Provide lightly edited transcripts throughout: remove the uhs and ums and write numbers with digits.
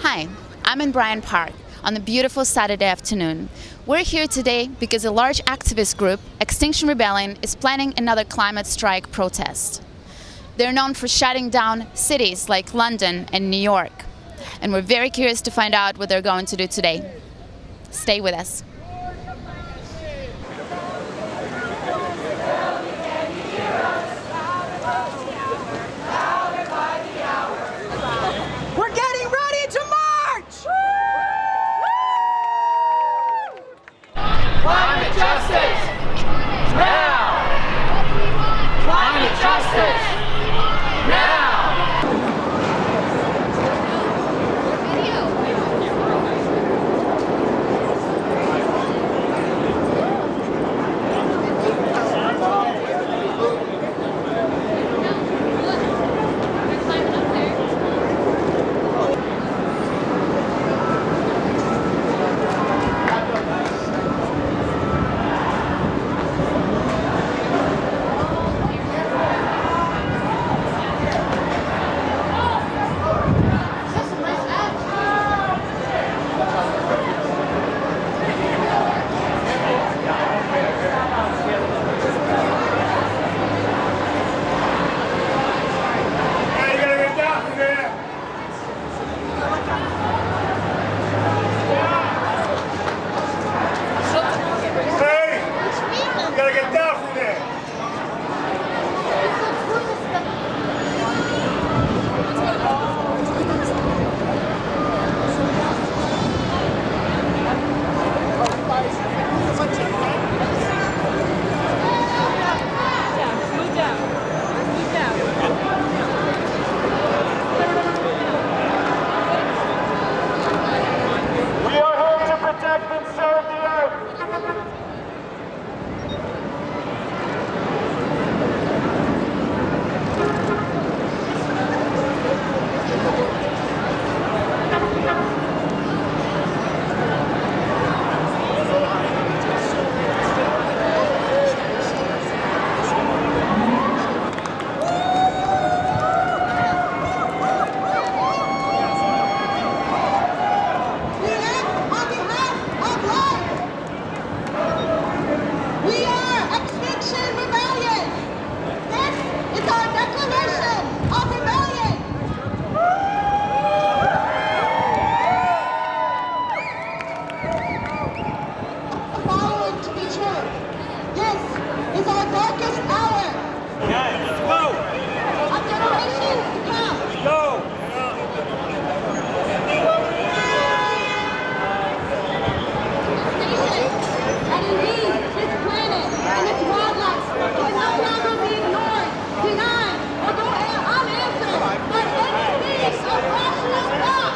Hi, I'm in Bryant Park on a beautiful Saturday afternoon. We're here today because a large activist group, Extinction Rebellion, is planning another climate strike protest. They're known for shutting down cities like London and New York, and we're very curious to find out what they're going to do today. Stay with us. We're getting ready to march! Climate justice! Now! Climate justice! Now! We are Extinction Rebellion! This is our declaration of rebellion! The following to be true. This is our darkest hour. Let's go! Of generations to come. Let's go! And indeed, this planet and its wildlife can no longer be ignored, denied, or go unanswered by any means of rational thought,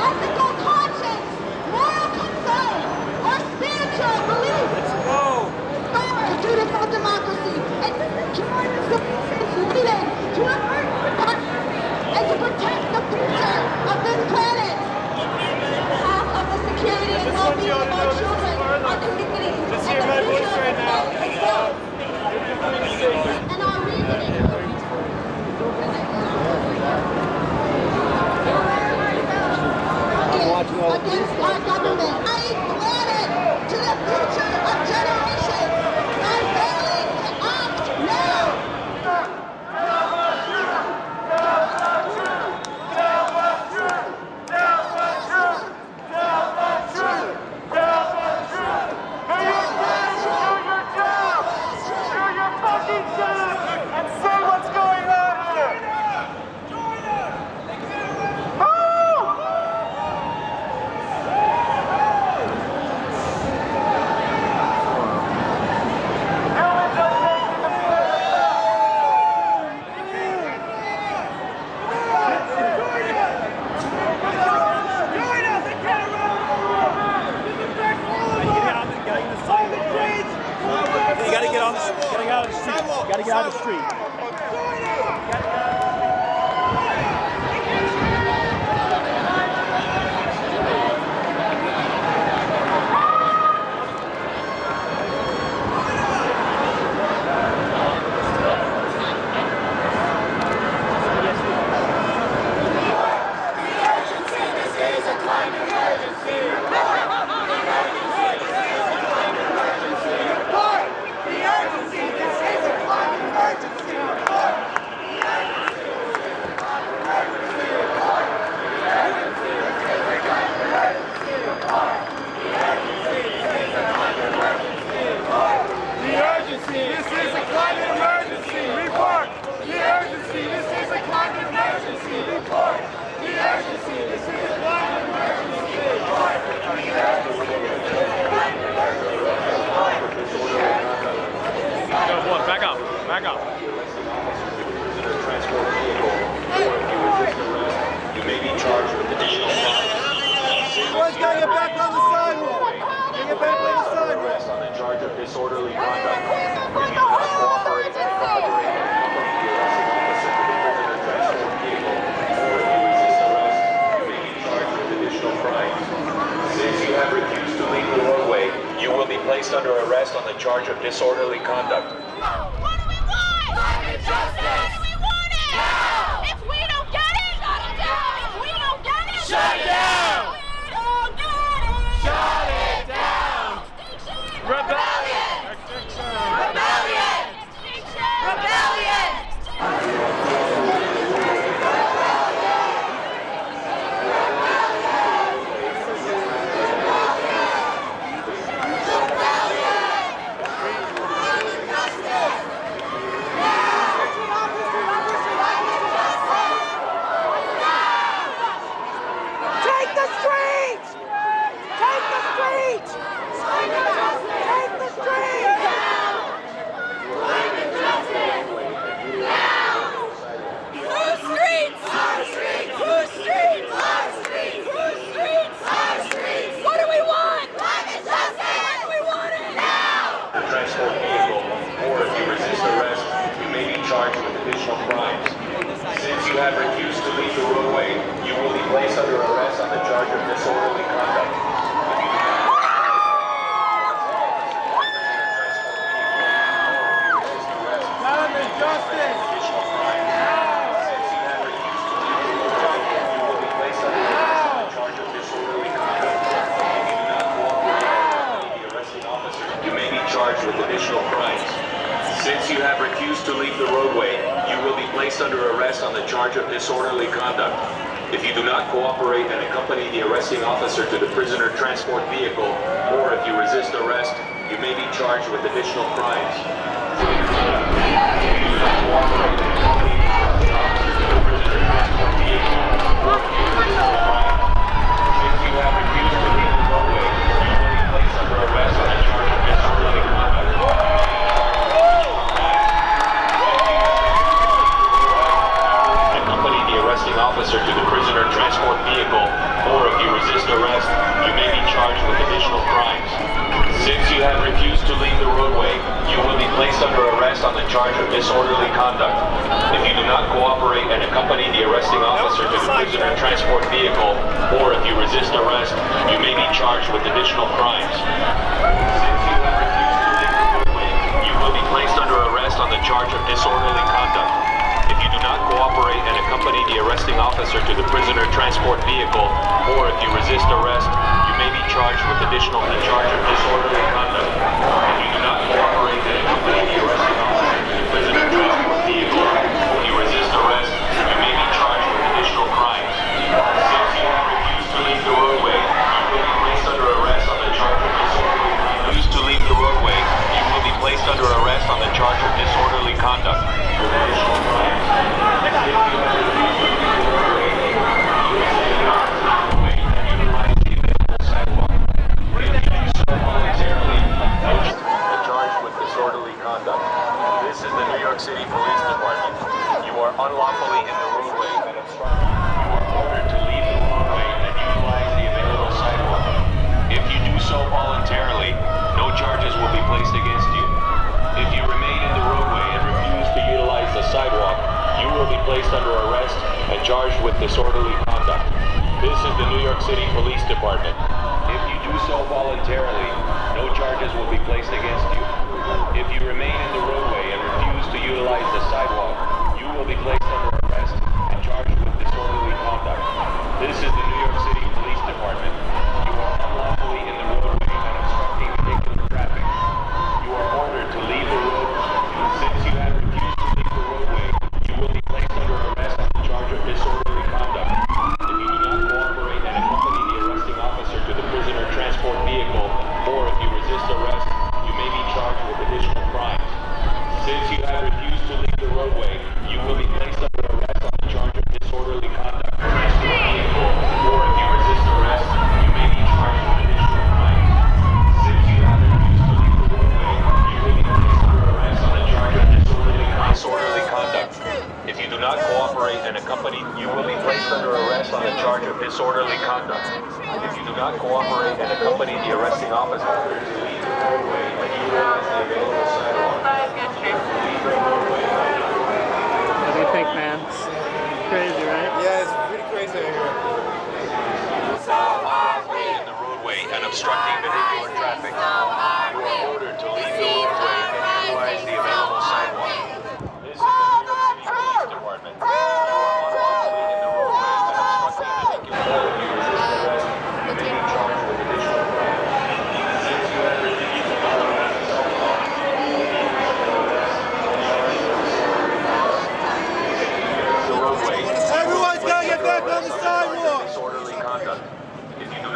ethical conscience, moral concern, or spiritual belief. Let's go! Power is beautiful democracy and to secure the solutions needed to avert and to protect the future of this planet. Half of the security and well-being of our children, our communities, Just and hear my the voice future right of now. the planet itself. And our reasoning. Against our government. I planet to the future of generations by failing to act now. Gotta get out of the street. The urgency, this is placed under arrest on the charge of disorderly conduct. What do we want? Climate justice! What do we want it? Now! If we don't get it, shut it down! If we don't get it, Shut it down! If we don't get it, Shut it down! Extinction Rebellion! Rebellion! Extinction Rebellion! Take the streets! Take the streets! Take the streets! Whose streets? Our streets! Whose streets? Our streets! Whose streets? Our streets! What do we want? Climate justice! When do we want it? Now! Transport vehicle, or if you resist arrest, you may be charged with additional crimes. Since you have refused to leave the roadway, you will be placed under arrest on the charge of disorderly conduct. Climate justice! Additional crimes. Since you have refused to leave the roadway, you will be placed under arrest on the charge of disorderly conduct. If you do not cooperate with the arresting officer, you may be charged with additional crimes. Since you have refused to leave the roadway, you will be placed under arrest on the charge of disorderly conduct. If you do not cooperate and accompany the arresting officer to the prisoner transport vehicle, or if you resist arrest, you may be charged with additional crimes. Since you have refused to leave the roadway, you will be placed under arrest on the charge of disorderly conduct. Accompany the arresting officer to the prisoner transport vehicle, or if you resist arrest, you may be charged with additional crimes. Since you have refused to leave the roadway, you will be placed under arrest on the charge of disorderly conduct. If you do not cooperate and accompany the arresting officer to the prisoner transport vehicle, or if you resist arrest, you may be charged with additional crimes. Since you have refused to leave the roadway, you will be placed under arrest on the charge of disorderly conduct. If you do not cooperate and accompany the arresting officer to the prisoner transport vehicle, or if you resist arrest, you may be charged with additional charge of disorderly conduct. If you do not cooperate and accompany the arresting officer to the prisoner transport vehicle, or you resist arrest, you may be charged with additional crimes. Since you have refused to leave the roadway, you will be placed under arrest on the charge of disorderly conduct. Refused to leave the roadway, you will be placed under arrest on the charge of disorderly conduct. Additional crimes. This is the New York City Police Department. You are unlawfully in the roadway and obstructing. You are ordered to leave the roadway and utilize the available sidewalk. If you do so voluntarily, no charges will be placed against you. If you remain in the roadway and refuse to utilize the sidewalk, you will be placed under arrest and charged with disorderly conduct. This is the New York City Police Department. If you do so voluntarily, no charges will be placed against you. If you remain in the roadway and refuse to utilize the sidewalk, you will be placed under arrest and charged with disorderly conduct. This is the New York City Police Department. You are unlawfully in the roadway and obstructing vehicular traffic. You are ordered to leave the road. Since you have refused to leave the roadway, you will be placed under arrest on the charge of disorderly conduct. If you do not cooperate and accompany the arresting officer to the prisoner transport vehicle, or if you resist arrest, you may be charged with additional crimes. Since you have refused to leave the roadway, you will be placed under arrest on the charge of disorderly conduct. Transport vehicle, or if you resist arrest, you may be charged with additional crimes. Since you have refused to leave the roadway, you will be placed under arrest on the charge of disorderly conduct. If you do not cooperate and accompany, you will be placed under arrest on the charge of disorderly conduct. If you do not cooperate and accompany the arresting officer to leave the roadway and utilize the available sidewalk. What do you think, man? Crazy, right? Yeah, it's pretty crazy out here. In the roadway and obstructing vehicular traffic. You are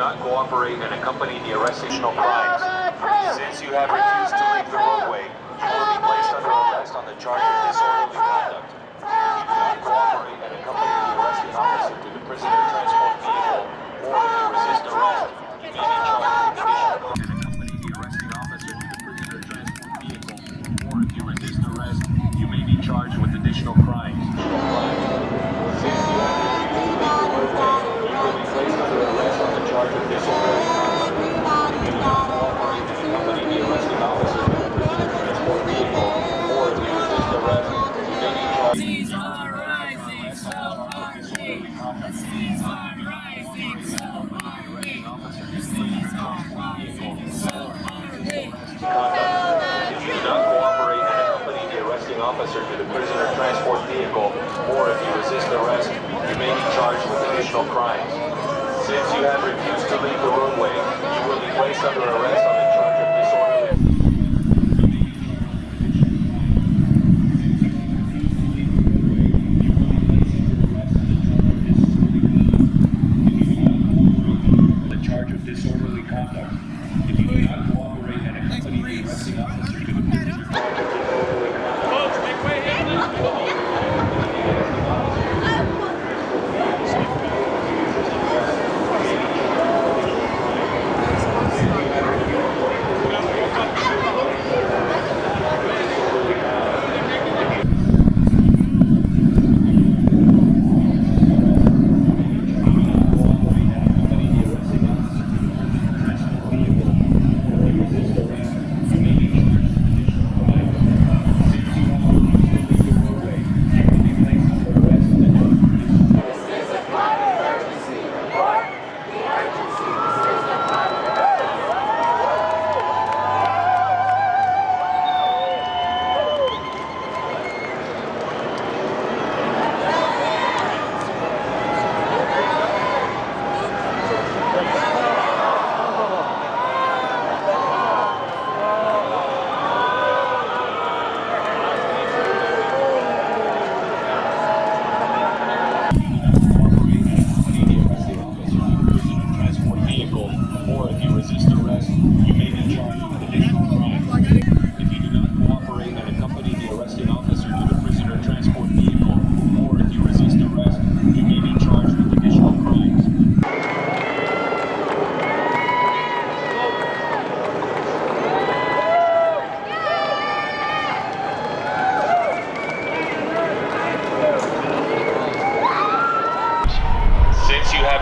not cooperate and accompany the arresting crimes, since you have refused to leave the roadway, you will be placed under arrest on the charge of disorderly conduct. If you do not cooperate and accompany the arresting officer to the prisoner transport vehicle, or if you resist arrest, you may be charged with additional and accompany the arresting officer to the prisoner transport vehicle, or if you resist arrest, you may be charged with additional crimes. Since you have refused to leave the roadway, you will be placed under arrest on the charge of disorderly conduct. If you do not cooperate and accompany the arresting officer to the prisoner transport vehicle, or if you resist arrest, you may be charged with additional crimes. If you do not cooperate and accompany the arresting officer to the prisoner transport vehicle, or if you resist arrest, you may be charged with additional crimes. Since you have refused to leave the roadway, you will be placed under arrest on the charge of disorderly. The charge of disorderly conduct. If you do not cooperate and accompany the arresting officer to the prisoner Folks, make way here.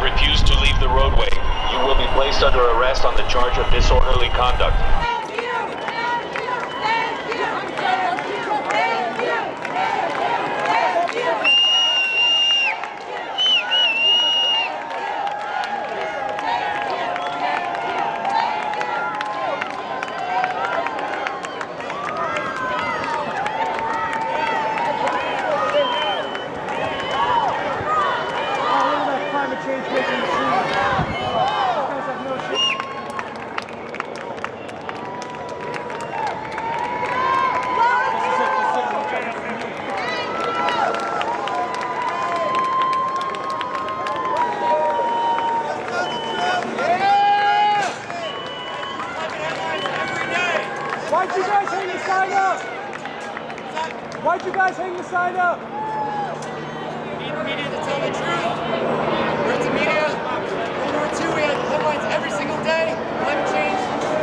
refuse to leave the roadway, you will be placed under arrest on the charge of disorderly conduct. Why'd you guys hang the sign up? Why'd you guys hang the sign up? Need the media to tell the truth. We're the media. World War II, we had headlines every single day. Climate change,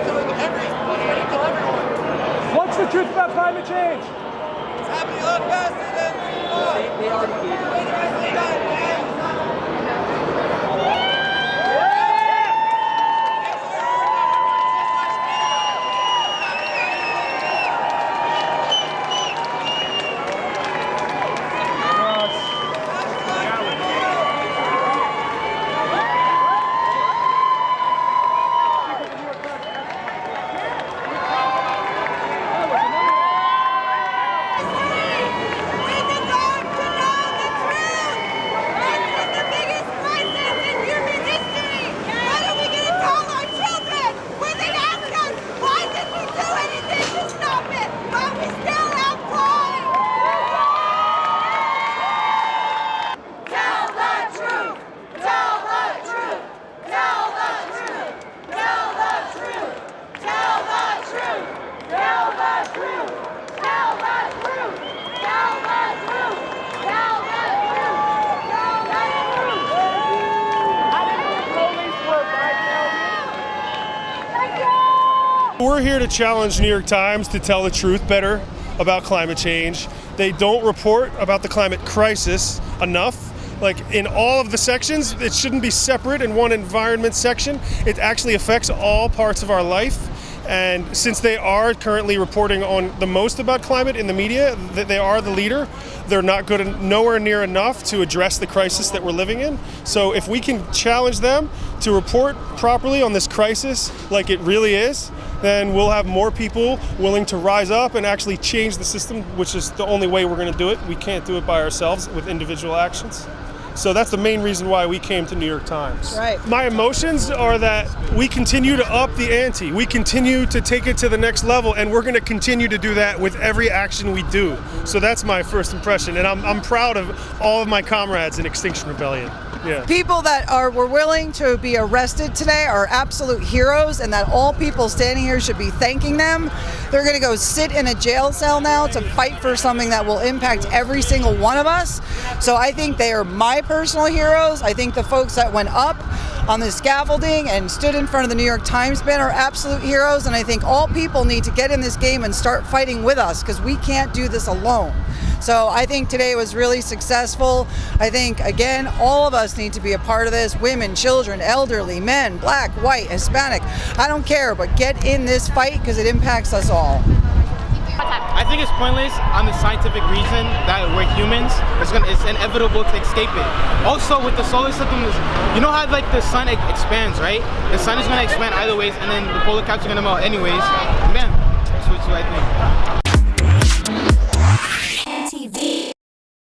killing everybody, and kill everyone. What's the truth about climate change? It's happening a lot faster than we thought. They already gave it. Wait a minute, man. We're here to challenge New York Times to tell the truth better about climate change. They don't report about the climate crisis enough. Like in all of the sections, it shouldn't be separate in one environment section. It actually affects all parts of our life. And since they are currently reporting on the most about climate in the media, that they are the leader, they're not good, nowhere near enough to address the crisis that we're living in. So if we can challenge them to report properly on this crisis like it really is, then we'll have more people willing to rise up and actually change the system, which is the only way we're going to do it. We can't do it by ourselves with individual actions. So that's the main reason why we came to New York Times. Right. My emotions are that we continue to up the ante. We continue to take it to the next level, and we're going to continue to do that with every action we do. So that's my first impression, and I'm proud of all of my comrades in Extinction Rebellion. Yeah. People that were willing to be arrested today are absolute heroes, and that all people standing here should be thanking them. They're going to go sit in a jail cell now to fight for something that will impact every single one of us. So I think they are my personal heroes. I think the folks that went up on the scaffolding and stood in front of the New York Times banner are absolute heroes, and I think all people need to get in this game and start fighting with us, because we can't do this alone. So I think today was really successful. I think, again, all of us need to be a part of this. Women, children, elderly, men, black, white, Hispanic. I don't care, but get in this fight because it impacts us all. I think it's pointless on the scientific reason that we're humans. It's inevitable to escape it. Also, with the solar system, you know how like the sun expands, right? The sun is going to expand either ways, and then the polar caps are going to melt anyways. Man, that's what I think.